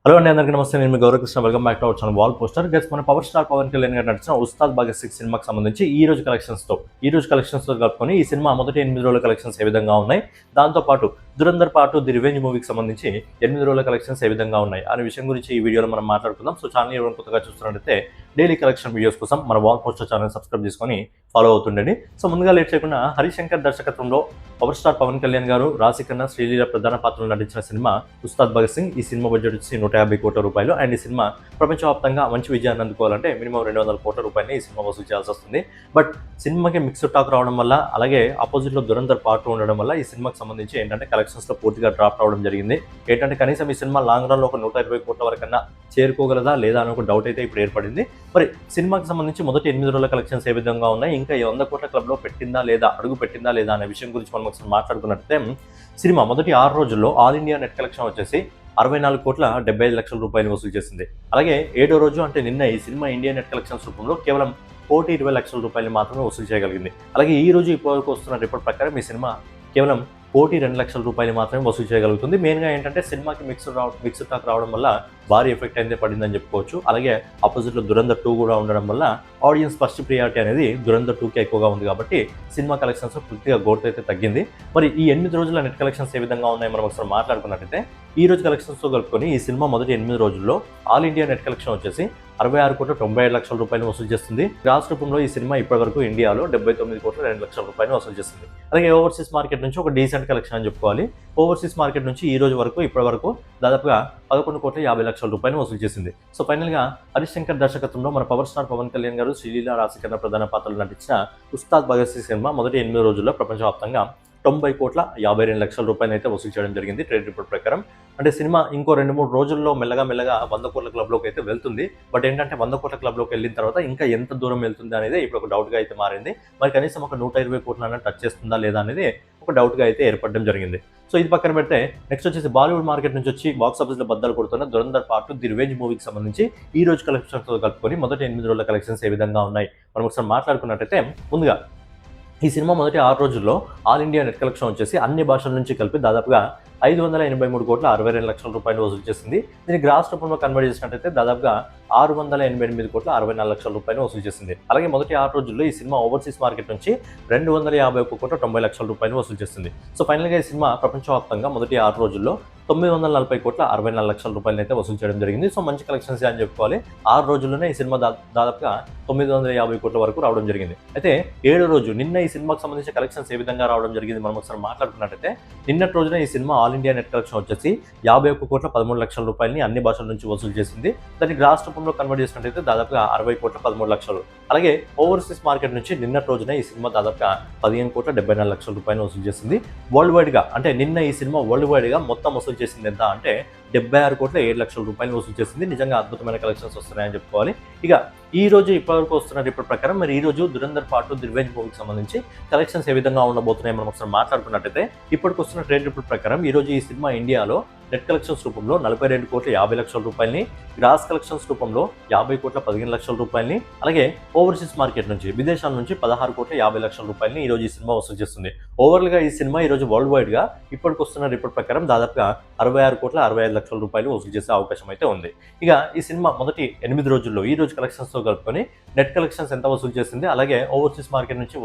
Hello అండి, అందరికీ నమస్తే. నేను మీ Gaurav Krishna. Welcome back to our channel wall poster. Guys, మన పవర్ స్టార్ పవన్ కళ్యాణ్ గారు నటించిన ఉస్తాద్ భగత్ సింగ్ సినిమాకి సంబంధించి ఈ రోజు కలెక్షన్స్తో కలుపుకొని ఈ సినిమా మొదటి 8 రోజుల కలెక్షన్స్ ఏ విధంగా ఉన్నాయి, దాంతోపాటు దురంధర్ పార్ట్ ది రివెంజ్ మూవీకి సంబంధించి 8 రోజుల కలెక్షన్స్ ఏ విధంగా ఉన్నాయి అనే విషయం గురించి ఈ వీడియోలో మనం మాట్లాడుకుందాం. సో ఛానల్ ఎవరైనా కొత్తగా చూస్తున్నట్లయితే డైలీ కలెక్షన్ వీడియోస్ కోసం మన వాల్ పోస్టర్ ఛానల్ సబ్స్క్రైబ్ చేసుకొని ఫాలో అవుతుండండి. సో ముందుగా లేట్ చేయకుండా, హరిశంకర్ దర్శకత్వంలో పవర్ స్టార్ పవన్ కళ్యాణ్ గారు, రాశి ఖన్నా, శ్రీలీల ప్రధాన పాత్రలో నటించిన సినిమా ఉస్తాద్ భగత్ సింగ్. ఈ సినిమా బడ్జెట్ వచ్చి 150 కోట్ల రూపాయలు. అండ్ ఈ సినిమా ప్రపంచవ్యాప్తంగా మంచి విజయాన్ని అందుకోవాలంటే మినిమం 200 కోట్ల రూపాయలని ఈ సినిమా వసూలు చేయాల్సి వస్తుంది. బట్ సినిమాకి మిక్స్డ్ టాక్ రావడం వల్ల, అలాగే ఆపోజిట్లో దురంధర్ పార్ట్ ఉండడం వల్ల ఈ సినిమాకి సంబంధించి ఏంటంటే కలెక్షన్స్లో పూర్తిగా డ్రాప్ రావడం జరిగింది. ఏంటంటే కనీసం ఈ సినిమా లాంగ్ రన్లో ఒక 120 కోట్ల వరకన్నా చేరుకోగలదా లేదా అని ఒక డౌట్ అయితే ఇప్పుడు ఏర్పడింది. మరి సినిమాకి సంబంధించి మొదటి 8 రోజుల కలెక్షన్స్ ఏ విధంగా ఉన్నాయి, ఇంకా 100 కోట్ల క్లబ్లో పెట్టిందా లేదా, అడుగు పెట్టిందా లేదా అనే విషయం గురించి మనం ఒకసారి మాట్లాడుకున్నట్లయితే, సినిమా మొదటి 6 రోజుల్లో ఆల్ ఇండియా నెట్ కలెక్షన్ వచ్చేసి 64 కోట్ల 75 లక్షల రూపాయలు వసూలు చేసింది. అలాగే 7వ రోజు అంటే నిన్న ఈ సినిమా ఇండియా నెట్ కలెక్షన్స్ రూపంలో కేవలం 1,20,00,000 రూపాయలు మాత్రమే వసూలు చేయగలిగింది. అలాగే ఈ రోజు ఇప్పటివరకు వస్తున్న రిపోర్ట్ ప్రకారం ఈ సినిమా కేవలం 1,02,00,000 రూపాయలు మాత్రమే వసూలు చేయగలుగుతుంది. మెయిన్గా ఏంటంటే సినిమాకి మిక్స్డ్ టాక్ రావడం వల్ల భారీ ఎఫెక్ట్ అయితే పడిందని చెప్పుకోవచ్చు. అలాగే ఆపోజిట్లో దురంధర్ 2 కూడా ఉండడం వల్ల ఆడియన్స్ ఫస్ట్ ప్రియారిటీ అనేది దురంధర్ 2కి ఎక్కువగా ఉంది కాబట్టి సినిమా కలెక్షన్స్ పూర్తిగా గ్రోత్ అయితే తగ్గింది. మరి ఈ 8 రోజుల నెట్ కలెక్షన్స్ ఏ విధంగా ఉన్నాయి మనం ఒకసారి మాట్లాడుకున్నట్టయితే, ఈ రోజు కలెక్షన్స్తో కలుపుకొని ఈ సినిమా మొదటి 8 రోజుల్లో ఆల్ ఇండియా నెట్ కలెక్షన్ వచ్చేసి 66 కోట్ల 95 లక్షల రూపాయలు వసూలు చేస్తుంది. గ్రాస్ రూపంలో ఈ సినిమా ఇప్పటివరకు ఇండియాలో 79 కోట్ల 2 లక్షల రూపాయలు వసూలు చేస్తుంది. అలాగే ఓవర్సీస్ మార్కెట్ నుంచి ఒక డీసెంట్ కలెక్షన్ అని చెప్పుకోవాలి. ఓవర్సీస్ మార్కెట్ నుంచి ఈ రోజు వరకు ఇప్పటివరకు దాదాపుగా 11 కోట్ల 50 లక్షల రూపాయలు వసూలు చేసింది. సో ఫైనల్గా హరిశంకర్ దర్శకత్వంలో మన పవర్ స్టార్ పవన్ కళ్యాణ్ గారు, శ్రీలీల, రాశి ఖన్నా ప్రధాన పాత్రలు నటించిన ఉస్తాద్ భగత్ సింగ్ సినిమా మొదటి 8 రోజుల్లో ప్రపంచవ్యాప్తంగా 90 కోట్ల 52 లక్షల రూపాయలు అయితే వసూలు చేయడం జరిగింది ట్రేడ్ రిపోర్ట్ ప్రకారం. అంటే సినిమా ఇంకో 2-3 రోజుల్లో మెల్లగా 100 కోట్ల క్లబ్లోకి అయితే వెళ్తుంది. బట్ ఏంటంటే 100 కోట్ల క్లబ్లోకి వెళ్ళిన తర్వాత ఇంకా ఎంత దూరం వెళ్తుంది అనేది ఇప్పుడు ఒక డౌట్గా అయితే మారింది. మరి కనీసం ఒక 120 కోట్ల టచ్ చేస్తుందా లేదా అనేది ఒక డౌట్గా అయితే ఏర్పడడం జరిగింది. సో ఇది పక్కన పెడితే నెక్స్ట్ వచ్చేసి బాలీవుడ్ మార్కెట్ నుంచి వచ్చి బాక్స్ ఆఫీస్లో బద్దలు కొడుతున్న దురంధర్ పార్ట్ ది రివెంజ్ మూవీకి సంబంధించి ఈ రోజు కలెక్షన్స్తో కలుపుకొని మొదటి 8 రోజుల కలెక్షన్స్ ఏ విధంగా ఉన్నాయి మనం ఒకసారి మాట్లాడుకున్నట్టయితే, ముందుగా ఈ సినిమా మొదటి 6 రోజుల్లో ఆల్ ఇండియా నెట్ కలెక్షన్ వచ్చేసి అన్ని భాషల నుంచి కలిపి దాదాపుగా 583 కోట్ల 62 లక్షల రూపాయలు వసూలు చేసింది. దీన్ని గ్రాస్ రూపంలో కన్వర్ట్ చేసినట్టయితే దాదాపుగా 688 కోట్ల 64 లక్షల రూపాయలు వసూలు చేసింది. అలాగే మొదటి 6 రోజుల్లో ఈ సినిమా ఓవర్సీస్ మార్కెట్ నుంచి 251 కోట్ల 90 లక్షల రూపాయలు వసూలు చేసింది. సో ఫైనల్గా ఈ సినిమా ప్రపంచవ్యాప్తంగా మొదటి 6 రోజుల్లో 940 కోట్ల 64 లక్షల రూపాయలు అయితే వసూలు చేయడం జరిగింది. సో మంచి కలెక్షన్స్ అని చెప్పుకోవాలి. 6 రోజుల్లోనే ఈ సినిమా దాదాపుగా 950 కోట్ల వరకు రావడం జరిగింది. అయితే 7వ రోజు నిన్న ఈ సినిమాకి సంబంధించిన కలెక్షన్స్ ఏ విధంగా రావడం జరిగింది మనం ఒకసారి మాట్లాడుకున్నట్టయితే, నిన్నటి రోజున ఈ cinema all India net collection వచ్చేసి 51 కోట్ల 13 లక్షల రూపాయలని అన్ని భాషల నుంచి వసూలు చేసింది. దాన్ని గ్రాస్ రూపంలో కన్వర్ట్ చేసినట్టయితే దాదాపుగా 60 కోట్ల 13 లక్షలు. అలాగే ఓవర్సీస్ మార్కెట్ నుంచి నిన్నటి రోజున ఈ సినిమా దాదాపుగా 15 కోట్ల 74 లక్షల రూపాయలు వసూలు చేసింది. వరల్డ్ వైడ్గా అంటే నిన్న ఈ సినిమా వరల్డ్ వైడ్గా మొత్తం వసూలు చేసింది ఎంత అంటే 76 కోట్ల 7 లక్షల రూపాయలు వసూలు చేసింది. నిజంగా అద్భుతమైన కలెక్షన్స్ వస్తున్నాయని చెప్పుకోవాలి. ఇక ఈ రోజు ఇప్పటివరకు వస్తున్న రిపోర్ట్ ప్రకారం మరి ఈ రోజు దురంధర్ పార్ట్ ది రివెంజ్ మూవీకి సంబంధించి కలెక్షన్స్ ఏ విధంగా ఉండబోతున్నాయి మనం ఒకసారి మాట్లాడుకున్నట్టయితే, ఇప్పటికి వస్తున్న ట్రేడ్ రిపోర్ట్ ప్రకారం ఈ రోజు ఈ సినిమా ఇండియాలో నెట్ కలెక్షన్స్ రూపంలో 42 కోట్ల 50 లక్షల రూపాయలని, గ్రాస్ కలెక్షన్స్ రూపంలో 50 కోట్ల 15 లక్షల రూపాయలని, అలాగే ఓవర్సీస్ మార్కెట్ నుంచి విదేశాల నుంచి 16 కోట్ల 50 లక్షల రూపాయలని ఈ రోజు ఈ సినిమా వసూలు చేస్తుంది. ఓవరాల్గా ఈ సినిమా ఈ రోజు వరల్డ్ వైడ్గా ఇప్పటికి వస్తున్న రిపోర్ట్ ప్రకారం దాదాపుగా 66 కోట్ల 65 లక్షల రూపాయలు వసూలు చేసే అవకాశం అయితే ఉంది. ఇక ఈ సినిమా మొదటి 8 రోజుల్లో ఈ రోజు కలెక్షన్స్తో కలుపుకొని నెట్ కలెక్షన్స్ ఎంత వసూలు చేసింది, అలాగే ఓవర్సీస్ మార్కెట్ నుంచి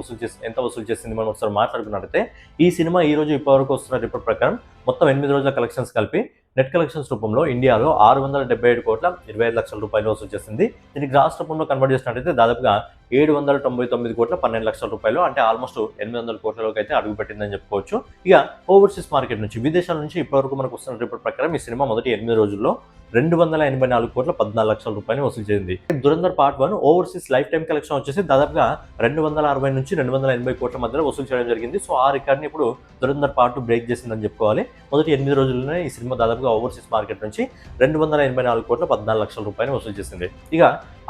ఎంత వసూలు చేసింది మనం ఒకసారి మాట్లాడుకున్నట్టయితే, ఈ సినిమా ఈ రోజు ఇప్పటివరకు వస్తున్న రిపోర్ట్ ప్రకారం మొత్తం 8 రోజుల కలెక్షన్స్ కలిపి నెట్ కలెక్షన్స్ రూపంలో ఇండియాలో 677 కోట్ల 25 లక్షల రూపాయలు వసూలు చేసింది. దీన్ని గ్రాస్ రూపంలో కన్వర్ట్ చేసినట్టయితే దాదాపుగా 799 కోట్ల 12 లక్షల రూపాయలు, అంటే ఆల్మోస్ట్ 800 కోట్లలోకి అయితే అడుగు పెట్టిందని చెప్పుకోవచ్చు. ఇక ఓవర్సీస్ మార్కెట్ నుంచి విదేశాల నుంచి ఇప్పటివరకు మనకు వస్తున్న రిపోర్ట్ ప్రకారం ఈ సినిమా మొదటి 8 రోజుల్లో 284 కోట్ల 14 లక్షల రూపాయలు వసూలు చేసింది. Dhurandhar part 1 overseas life time collection వచ్చేసి దాదాపుగా 260 నుంచి 280 కోట్ల మధ్యలో వసూలు చేయడం జరిగింది. సో ఆ రికార్డ్ని ఇప్పుడు దురంధర్ పార్ట్ 2 బ్రేక్ చేసిందని చెప్పుకోవాలి. మొదటి 8 రోజుల్లోనే ఈ సినిమా దాదాపుగా ఓవర్సీస్ మార్కెట్ నుంచి 284 కోట్ల 14 లక్షల రూపాయలు వసూలు చేసింది. ఇక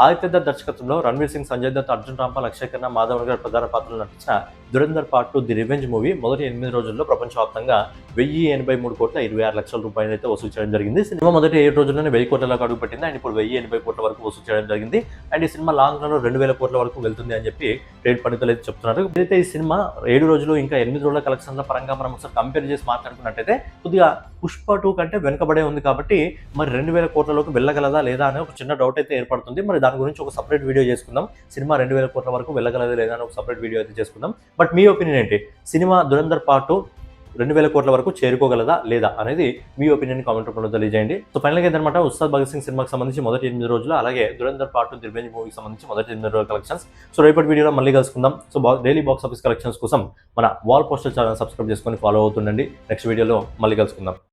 ఆదిత్య దత్ దర్శకత్వంలో రణ్వీర్ సింగ్, సంజయ్ దత్, అర్జున్ రాంపాల్, అక్షయ్ ఖన్నా, మాధవన్ గారు ప్రధాన పాత్రలు నటించిన Dhurandhar part 2 the revenge movie మొదటి 8 రోజుల్లో ప్రపంచవ్యాప్తంగా 1083 కోట్ల 26 లక్షల రూపాయలు అయితే వసూలు చేయడం జరిగింది. సినిమా మొదటి 7 రోజుల్లోనే 1000 కోట్లకు అడుగు పెట్టింది అండ్ ఇప్పుడు 1080 కోట్ల వరకు వసూలు చేయడం జరిగింది. అండ్ ఈ సినిమా లాంగ్ రన్ 2000 కోట్ల వరకు వెళ్తుంది అని చెప్పి ట్రేడ్ పండితులు అయితే చెప్తున్నారు. అయితే ఈ సినిమా 7 రోజులు ఇంకా 8 రోజుల కలెక్షన్ల పరంగా మనం ఒకసారి కంపేర్ చేసి మాట్లాడుకున్నట్టయితే కొద్దిగా పుష్ప 2 కంటే వెనుకబడే ఉంది కాబట్టి మరి 2000 కోట్లలోకి వెళ్ళగలదా లేదా అనే ఒక చిన్న డౌట్ అయితే ఏర్పడుతుంది. మరి దాని గురించి ఒక సెపరేట్ వీడియో చేసుకుందాం. సినిమా 2000 కోట్ల వరకు వెళ్ళగలదా లేదా అని ఒక సెపరేట్ వీడియో అయితే చేసుకుందాం. బట్ మీ ఒపీనియన్ ఏంటి? సినిమా దురంధర్ పార్ట్ 2000 కోట్ల వరకు చేరుకోగలదా లేదా అనేది మీ ఒపీనియన్ కామెంట్ రూపంలో తెలియజేయండి. సో ఫైనల్గా ఏంటన్నమాట, ఉస్తాద్ భగత్ సింగ్ సినిమాకి సంబంధించి మొదటి 8 రోజులు, అలాగే దురంధర్ పార్ట్ 2 రివెంజ్ మూవీకి సంబంధించి మొదటి 8 రోజుల కలెక్షన్స్. సో రేపటి వీడియోలో మళ్ళీ కలుసుకుందాం. So daily box office collections కోసం మన వాల్ పోస్టర్ ఛానల్ సబ్స్క్రైబ్ చేసుకొని ఫాలో అవుతుండండి. నెక్స్ట్ వీడియోలో మళ్ళీ కలుసుకుందాం.